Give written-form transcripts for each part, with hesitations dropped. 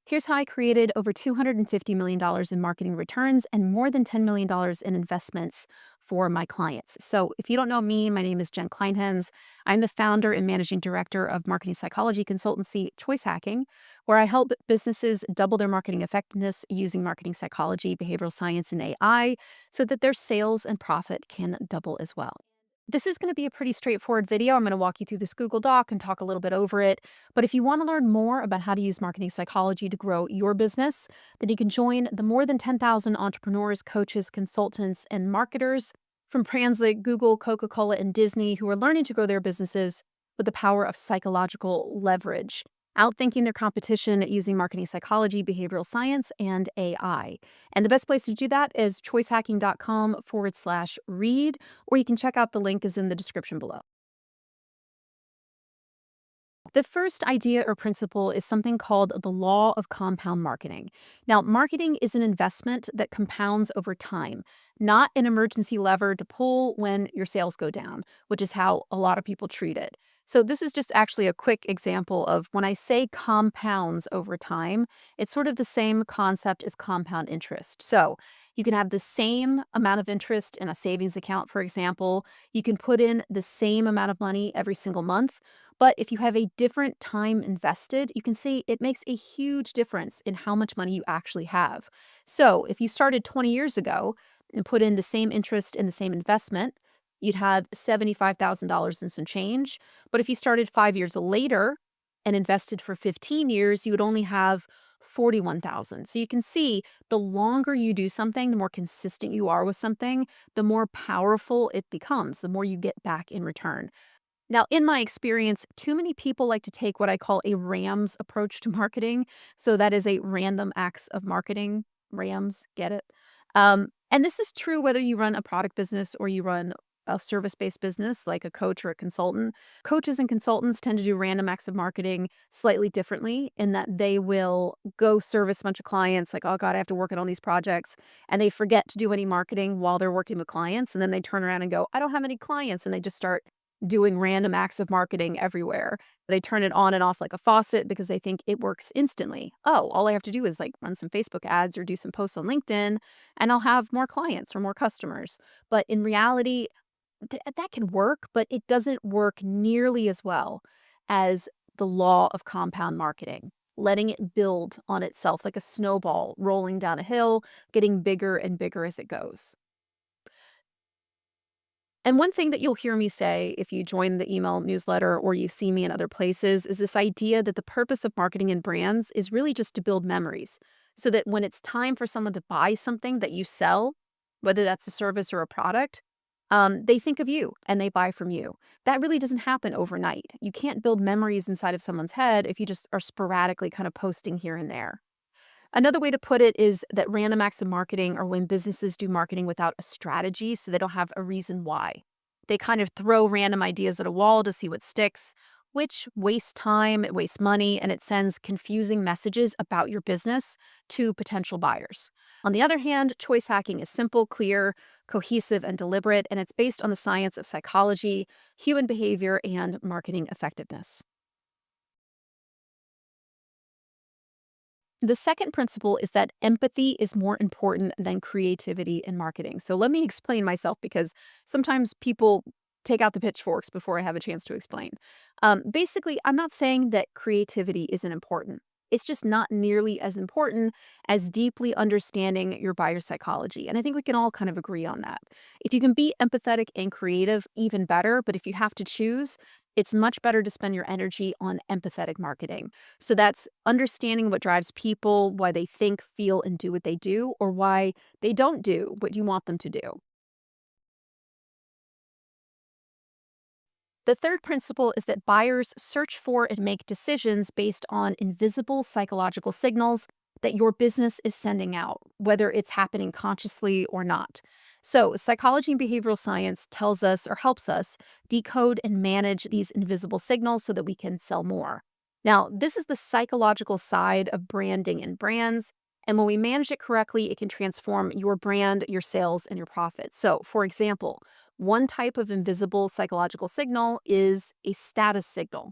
Here's how I created over $250 million in marketing returns and more than $10 million in investments for my clients. So, if you don't know me, my name is Jen Clinehens. I'm the founder and managing director of marketing psychology consultancy Choice Hacking, where I help businesses double their marketing effectiveness using marketing psychology, behavioral science, and AI so that their sales and profit can double as well. This is going to be a pretty straightforward video. I'm going to walk you through this Google Doc and talk a little bit over it. But if you want to learn more about how to use marketing psychology to grow your business, then you can join the more than 10,000 entrepreneurs, coaches, consultants, and marketers from brands like Google, Coca-Cola, and Disney who are learning to grow their businesses with the power of psychological leverage, outthinking their competition using marketing psychology, behavioral science, and AI. And the best place to do that is choicehacking.com/read, or you can check out the link is in the description below. The first idea or principle is something called the law of compound marketing. Now, marketing is an investment that compounds over time, not an emergency lever to pull when your sales go down, which is how a lot of people treat it. So, this is just actually a quick example of when I say compounds over time, it's sort of the same concept as compound interest. So, you can have the same amount of interest in a savings account, for example. You can put in the same amount of money every single month, but if you have a different time invested, you can see it makes a huge difference in how much money you actually have. So if you started 20 years ago and put in the same interest in the same investment, you'd have $75,000 and some change. But if you started 5 years later and invested for 15 years, you would only have 41,000. So you can see the longer you do something, the more consistent you are with something, the more powerful it becomes, the more you get back in return. Now, in my experience, too many people like to take what I call a RAMS approach to marketing. So that is a random acts of marketing. RAMS, get it? And this is true whether you run a product business or you run a service-based business like a coach or a consultant. Coaches and consultants tend to do random acts of marketing slightly differently in that they will go service a bunch of clients like, oh God, I have to work on all these projects. And they forget to do any marketing while they're working with clients. And then they turn around and go, I don't have any clients. And they just start doing random acts of marketing everywhere. They turn it on and off like a faucet because they think it works instantly. Oh, all I have to do is like run some Facebook ads or do some posts on LinkedIn and I'll have more clients or more customers. But in reality, that can work, but it doesn't work nearly as well as the law of compound marketing, letting it build on itself like a snowball rolling down a hill, getting bigger and bigger as it goes. And one thing that you'll hear me say if you join the email newsletter or you see me in other places is this idea that the purpose of marketing and brands is really just to build memories so that when it's time for someone to buy something that you sell, whether that's a service or a product, they think of you and they buy from you. That really doesn't happen overnight. You can't build memories inside of someone's head if you just are sporadically kind of posting here and there. Another way to put it is that random acts of marketing are when businesses do marketing without a strategy, so they don't have a reason why. They kind of throw random ideas at a wall to see what sticks, which wastes time, it wastes money, and it sends confusing messages about your business to potential buyers. On the other hand, choice hacking is simple, clear, cohesive, and deliberate, and it's based on the science of psychology, human behavior, and marketing effectiveness. The second principle is that empathy is more important than creativity in marketing. So let me explain myself because sometimes people take out the pitchforks before I have a chance to explain. Basically, I'm not saying that creativity isn't important. It's just not nearly as important as deeply understanding your buyer psychology. And I think we can all kind of agree on that. If you can be empathetic and creative, even better. But if you have to choose, it's much better to spend your energy on empathetic marketing. So that's understanding what drives people, why they think, feel, and do what they do, or why they don't do what you want them to do. The third principle is that buyers search for and make decisions based on invisible psychological signals that your business is sending out, whether it's happening consciously or not. So, psychology and behavioral science tells us or helps us decode and manage these invisible signals so that we can sell more. Now, this is the psychological side of branding and brands. And when we manage it correctly, it can transform your brand, your sales, and your profits. So, for example, one type of invisible psychological signal is a status signal.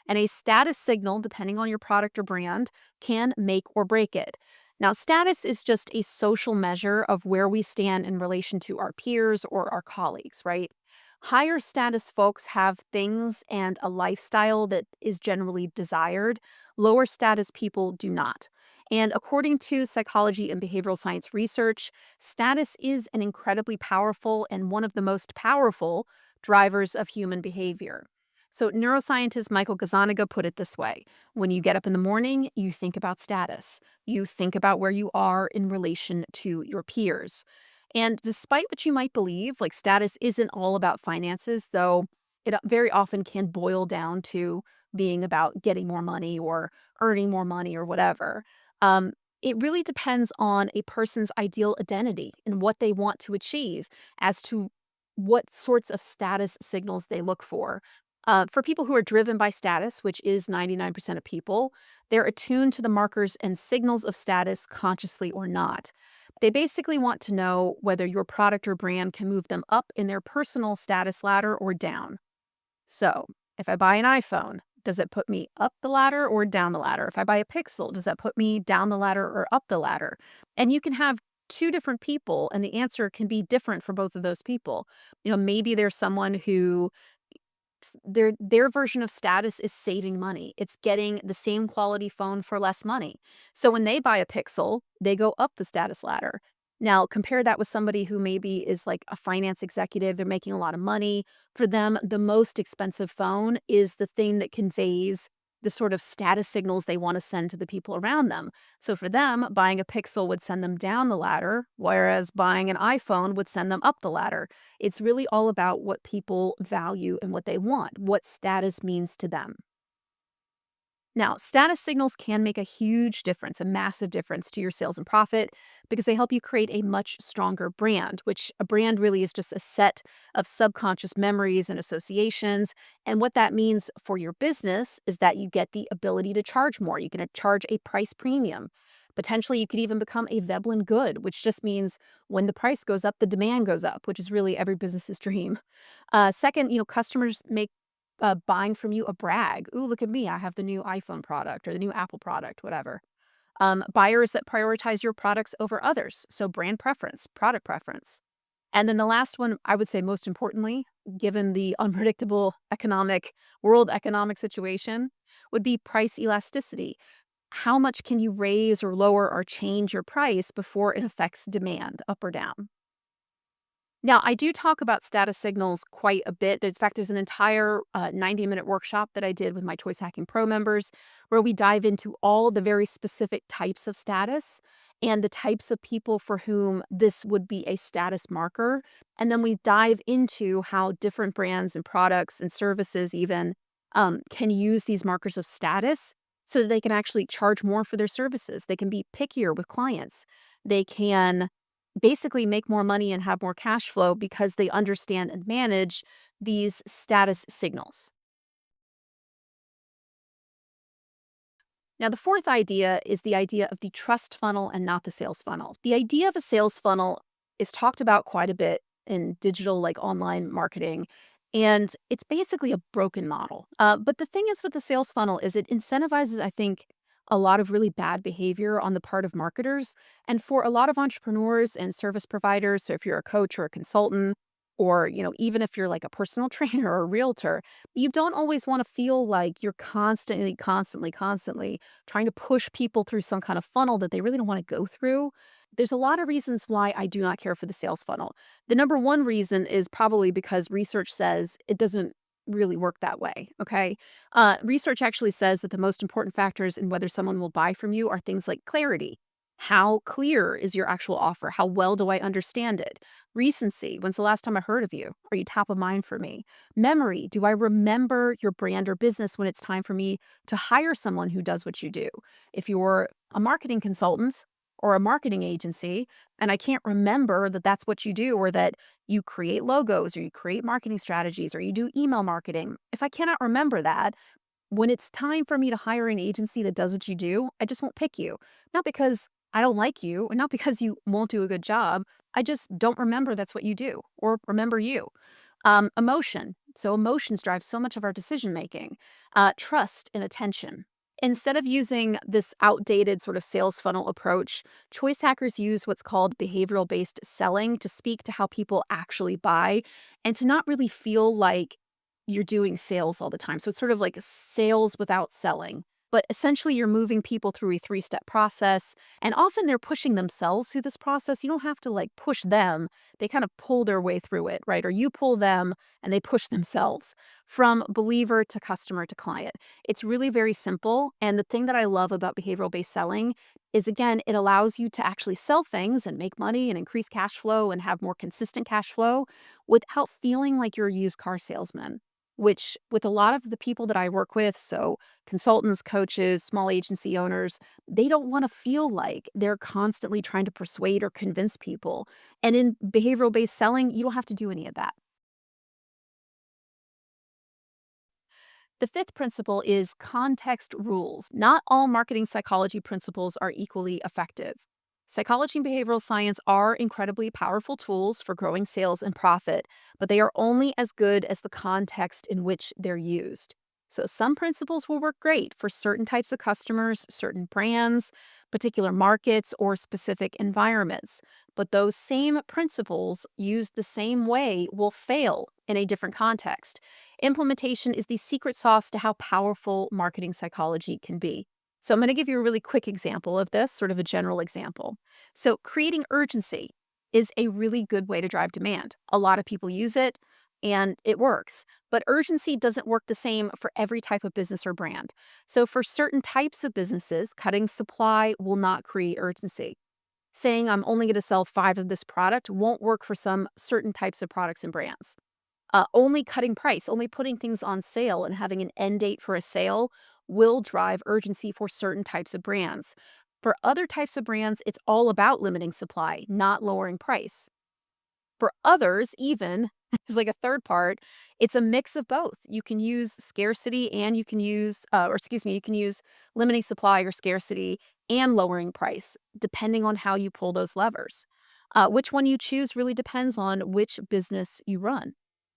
And a status signal, depending on your product or brand, can make or break it. Now, status is just a social measure of where we stand in relation to our peers or our colleagues, right? Higher status folks have things and a lifestyle that is generally desired. Lower status people do not. And according to psychology and behavioral science research, status is an incredibly powerful and one of the most powerful drivers of human behavior. So, neuroscientist Michael Gazzaniga put it this way: when you get up in the morning, you think about status. You think about where you are in relation to your peers. And despite what you might believe, like status isn't all about finances, though it very often can boil down to being about getting more money or earning more money or whatever. Um, it really depends on a person's ideal identity and what they want to achieve as to what sorts of status signals they look for. For people who are driven by status, which is 99% of people, they're attuned to the markers and signals of status consciously or not. They basically want to know whether your product or brand can move them up in their personal status ladder or down. So, if I buy an iPhone, does it put me up the ladder or down the ladder? If I buy a Pixel, does that put me down the ladder or up the ladder? And you can have two different people, and the answer can be different for both of those people. Maybe there's someone who their version of status is saving money. It's getting the same quality phone for less money. So when they buy a Pixel, they go up the status ladder. Now, compare that with somebody who maybe is like a finance executive, they're making a lot of money. For them, the most expensive phone is the thing that conveys the sort of status signals they want to send to the people around them. So for them, buying a Pixel would send them down the ladder, whereas buying an iPhone would send them up the ladder. It's really all about what people value and what they want, what status means to them. Now, status signals can make a huge difference, a massive difference to your sales and profit because they help you create a much stronger brand, which a brand really is just a set of subconscious memories and associations. And what that means for your business is that you get the ability to charge more. You can charge a price premium. Potentially, you could even become a Veblen good, which just means when the price goes up, the demand goes up, which is really every business's dream. Second, customers make buying from you a brag. Ooh, look at me. I have the new iPhone product or the new Apple product, whatever. Buyers that prioritize your products over others. So brand preference, product preference. And then the last one, I would say most importantly, given the unpredictable world economic situation, would be price elasticity. How much can you raise or lower or change your price before it affects demand up or down? Now, I do talk about status signals quite a bit. In fact, there's an entire 90-minute workshop that I did with my Choice Hacking Pro members where we dive into all the very specific types of status and the types of people for whom this would be a status marker. And then we dive into how different brands and products and services even can use these markers of status so that they can actually charge more for their services. They can be pickier with clients. They can basically make more money and have more cash flow because they understand and manage these status signals. Now, the fourth idea is the idea of the trust funnel and not the sales funnel. The idea of a sales funnel is talked about quite a bit in digital, like online marketing, and it's basically a broken model. But the thing is with the sales funnel is it incentivizes, I think, a lot of really bad behavior on the part of marketers. And for a lot of entrepreneurs and service providers, so if you're a coach or a consultant, or even if you're like a personal trainer or a realtor, you don't always want to feel like you're constantly trying to push people through some kind of funnel that they really don't want to go through. There's a lot of reasons why I do not care for the sales funnel. The number one reason is probably because research says it doesn't really work that way. Okay. Research actually says that the most important factors in whether someone will buy from you are things like clarity. How clear is your actual offer? How well do I understand it? Recency. When's the last time I heard of you? Are you top of mind for me? Memory. Do I remember your brand or business when it's time for me to hire someone who does what you do? If you're a marketing consultant or a marketing agency, and I can't remember that that's what you do, or that you create logos, or you create marketing strategies, or you do email marketing, if I cannot remember that, when it's time for me to hire an agency that does what you do, I just won't pick you. Not because I don't like you, and not because you won't do a good job. I just don't remember that's what you do or remember you. Emotion. So emotions drive so much of our decision making. Trust and attention. Instead of using this outdated sort of sales funnel approach, choice hackers use what's called behavioral based selling to speak to how people actually buy and to not really feel like you're doing sales all the time. So it's sort of like sales without selling. But essentially, you're moving people through a three-step process. And often they're pushing themselves through this process. You don't have to like push them, they kind of pull their way through it, right? Or you pull them and they push themselves from believer to customer to client. It's really very simple. And the thing that I love about behavioral based selling is, again, it allows you to actually sell things and make money and increase cash flow and have more consistent cash flow without feeling like you're a used car salesman. Which, with a lot of the people that I work with, so consultants, coaches, small agency owners, they don't want to feel like they're constantly trying to persuade or convince people. And in behavioral based selling, you don't have to do any of that. The fifth principle is context rules. Not all marketing psychology principles are equally effective. Psychology and behavioral science are incredibly powerful tools for growing sales and profit, but they are only as good as the context in which they're used. So, some principles will work great for certain types of customers, certain brands, particular markets, or specific environments. But those same principles, used the same way, will fail in a different context. Implementation is the secret sauce to how powerful marketing psychology can be. So, I'm going to give you a really quick example of this, sort of a general example. So, creating urgency is a really good way to drive demand. A lot of people use it and it works. But urgency doesn't work the same for every type of business or brand. So, for certain types of businesses, cutting supply will not create urgency. Saying I'm only going to sell 5 of this product won't work for some certain types of products and brands. Only cutting price, only putting things on sale and having an end date for a sale will drive urgency for certain types of brands. For other types of brands, it's all about limiting supply, not lowering price. For others, even, is like a third part, it's a mix of both. You can use scarcity and you can use, or excuse me, you can use limiting supply or scarcity and lowering price, depending on how you pull those levers. Which one you choose really depends on which business you run,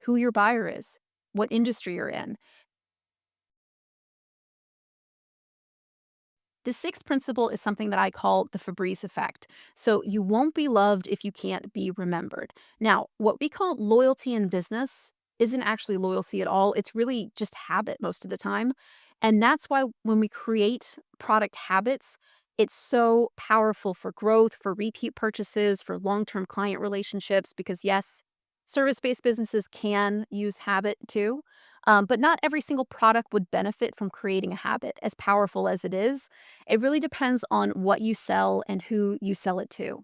who your buyer is, what industry you're in. The sixth principle is something that I call the Febreze effect. So you won't be loved if you can't be remembered. Now, what we call loyalty in business isn't actually loyalty at all. It's really just habit most of the time. And that's why when we create product habits, it's so powerful for growth, for repeat purchases, for long term client relationships. Because, yes, service based businesses can use habit too. But not every single product would benefit from creating a habit, as powerful as it is. It really depends on what you sell and who you sell it to.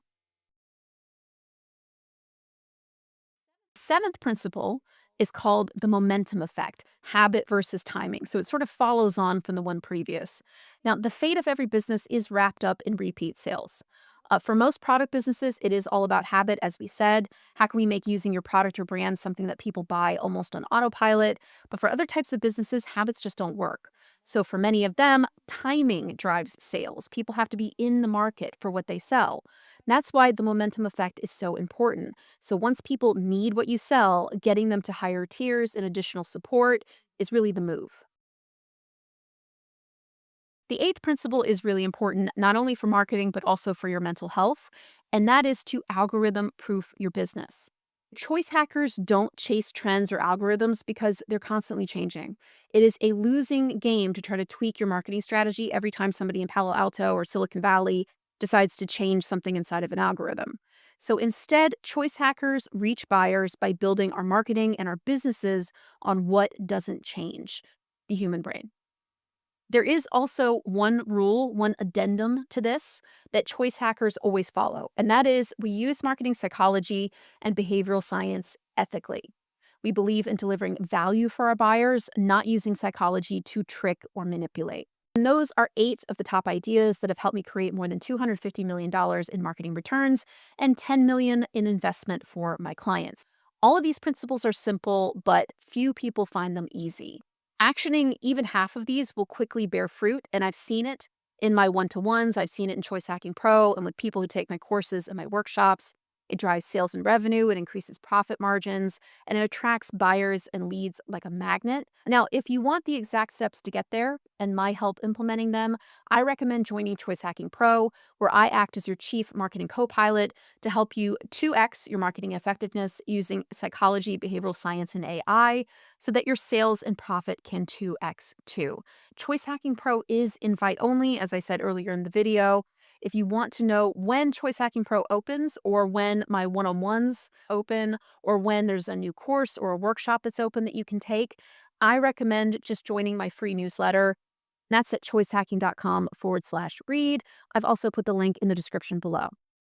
Seventh principle is called the momentum effect, habit versus timing. So it sort of follows on from the one previous. Now, the fate of every business is wrapped up in repeat sales. For most product businesses, it is all about habit, as we said. How can we make using your product or brand something that people buy almost on autopilot? But for other types of businesses, habits just don't work. So for many of them, timing drives sales. People have to be in the market for what they sell. That's why the momentum effect is so important. So once people need what you sell, getting them to higher tiers and additional support is really the move. The eighth principle is really important, not only for marketing, but also for your mental health, and that is to algorithm proof your business. Choice hackers don't chase trends or algorithms because they're constantly changing. It is a losing game to try to tweak your marketing strategy every time somebody in Palo Alto or Silicon Valley decides to change something inside of an algorithm. So instead, choice hackers reach buyers by building our marketing and our businesses on what doesn't change: the human brain. There is also one rule, one addendum to this that choice hackers always follow, and that is we use marketing psychology and behavioral science ethically. We believe in delivering value for our buyers, not using psychology to trick or manipulate. And those are 8 of the top ideas that have helped me create more than $250 million in marketing returns and 10 million in investment for my clients. All of these principles are simple, but few people find them easy. Actioning even half of these will quickly bear fruit, and I've seen it in my one-to-ones, I've seen it in Choice Hacking Pro and with people who take my courses and my workshops. It drives sales and revenue, it increases profit margins, and it attracts buyers and leads like a magnet. Now, if you want the exact steps to get there and my help implementing them, I recommend joining Choice Hacking Pro, where I act as your chief marketing co-pilot to help you 2x your marketing effectiveness using psychology, behavioral science, and AI so that your sales and profit can 2x too. Choice Hacking Pro is invite only, as I said earlier in the video. If you want to know when Choice Hacking Pro opens or when my one-on-ones open or when there's a new course or a workshop that's open that you can take, I recommend just joining my free newsletter. That's at choicehacking.com/read. I've also put the link in the description below.